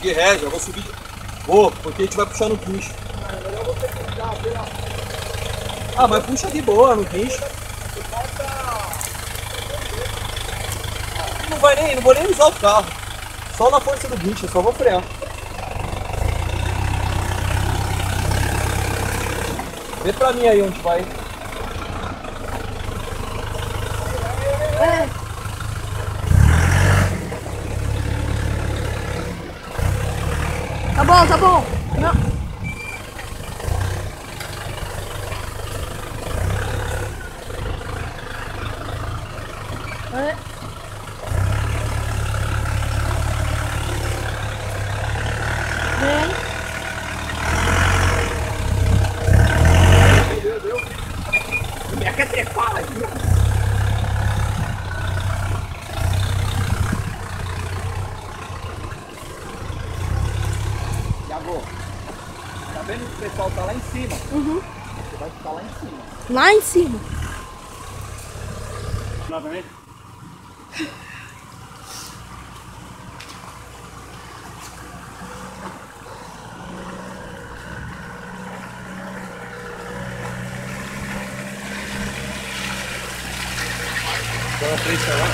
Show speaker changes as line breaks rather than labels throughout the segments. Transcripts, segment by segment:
De ré, já vou subir. Vou, porque a gente vai puxar no guincho. Ah, mas puxa de boa no guincho. Não vou nem usar o carro. Só na força do guincho, eu só vou frear. Vê pra mim aí onde vai.
Tá bom, tá bom. Não. Vem.
Minha quer trepar aqui. Iago, tá vendo que o pessoal tá lá em cima?
Uhum.
Você vai ficar lá em cima.
Lá em cima.
Lá também? Agora frente pra lá?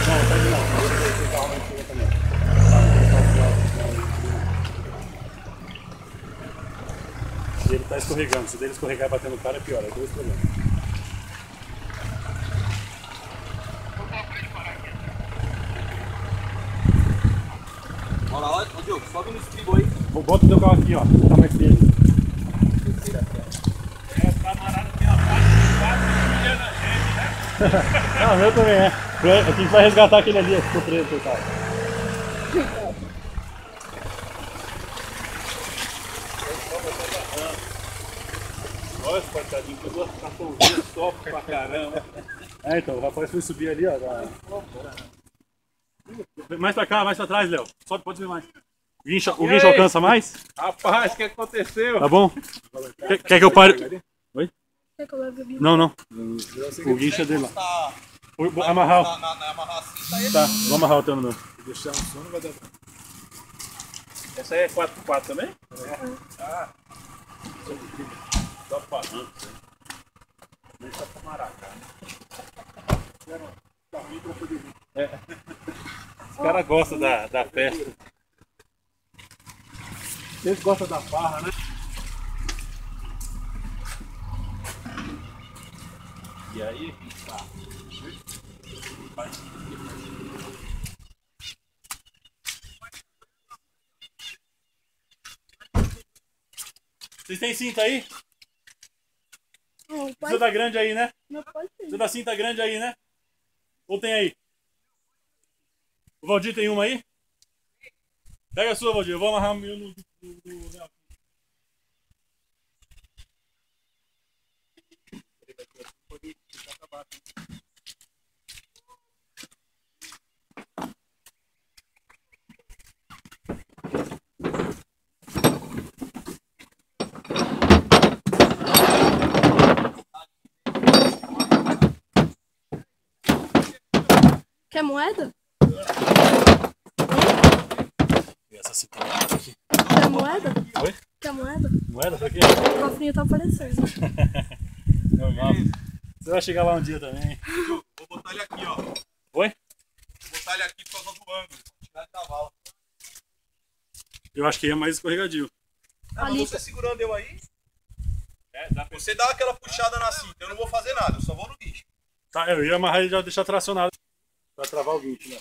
Não, pode não. Esse carro vai chegar também. E ele tá escorregando. Se ele escorregar e bater no cara é pior. É dois problemas.
Bora lá, ô Diogo, sobe no estribo aí.
Bota o teu carro aqui, ó. Tá mais dele. Não, o meu também é. A gente vai resgatar aquele ali, que ficou preso, coitado. Olha, coitadinho, pegou a cartãozinha, sofre pra caramba. É, então, o rapaz foi subir ali, ó. Mais pra cá, mais pra trás, Léo. Sobe, pode subir mais. O guincho alcança mais?
Rapaz, o que aconteceu?
Tá bom? Quer que eu pare? Oi?
Quer que eu leve o bico?
Não, não. O guincho é dele lá. Vou amarrar.
Amarrar assim, tá ele.
Tá, vou amarrar o teu no meu.
Deixar um sono vai dar.
Essa aí é 4x4 também? Ah. Só pra antes. Nem só pra maracá, né? É. Os caras gostam da festa. Eles gostam da farra, né? E aí, tá. Vocês têm cinta aí?
Não,
Precisa da grande aí, né?
Não pode ser.
Precisa da cinta grande aí, né? Ou tem aí? O Valdir tem uma aí? Pega a sua, Valdir. Eu vou amarrar o meu no Léo.
Quer moeda?
E essa cinta aqui.
Quer moeda?
Oi?
Quer moeda?
Moeda pra quê?
O cofrinho tá aparecendo.
Normal. Você vai chegar lá um dia também.
Vou botar ele aqui, ó.
Oi?
Vou botar ele aqui por causa do ângulo. Tirar de cavalo.
Eu acho que é mais escorregadio.
Ah, mas
Ali.
você segurando eu aí,
Dá pra...
você dá aquela puxada na cinta. Eu não vou fazer nada, eu só vou no guincho.
Tá, eu ia amarrar e já deixar tracionado. Pra travar o guincho, né?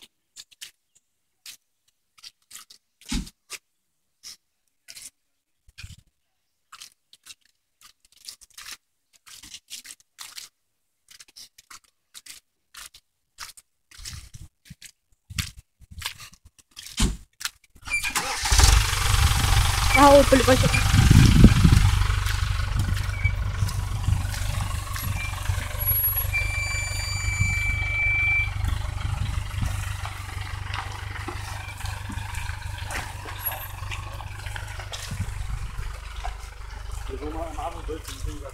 Ah, opa, ele vai chocar.
Eu vou amarrar os dois, não tem lugar.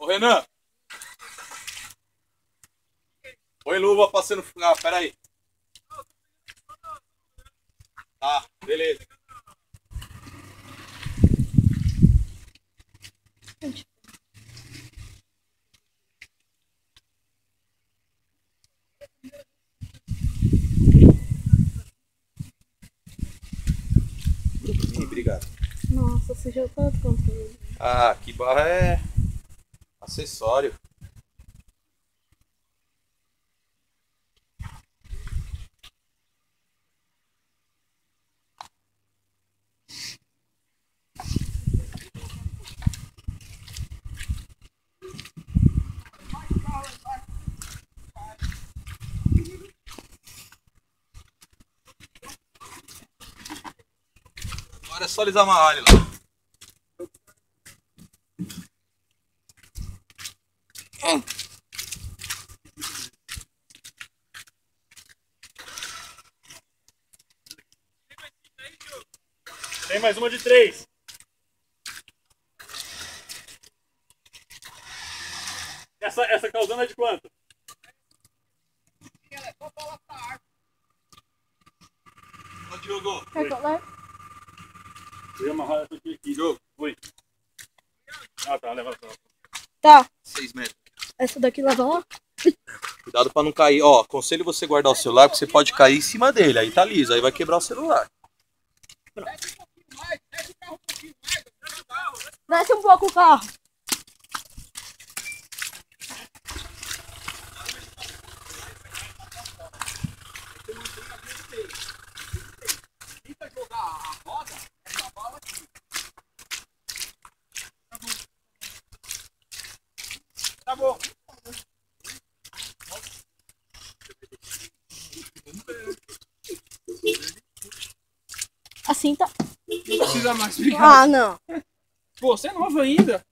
Ô, Renan. Põe luva pra você não ficar. Ah, pera aí. Tá, beleza. Obrigado.
Nossa, você já tá controle.
Ah, que barra é acessório. Agora é só eles amarrarem lá. Tem mais uma de 3. Essa causando é de quanto? Ó, Diogo.
Quer que eu leve?
Eu ia amarrar essa aqui. Diogo. Oi. Ah, tá. Leva pra lá.
Tá.
6 metros.
Essa daqui leva lá?
Cuidado pra não cair. Ó, aconselho você guardar o celular, porque você pode cair em cima dele. Aí tá liso, aí vai quebrar o celular.
Desce um pouco o carro.
Tá bom.
Assim tá.
Não precisa mais, obrigado.
Ah, não.
Pô, você é nova ainda.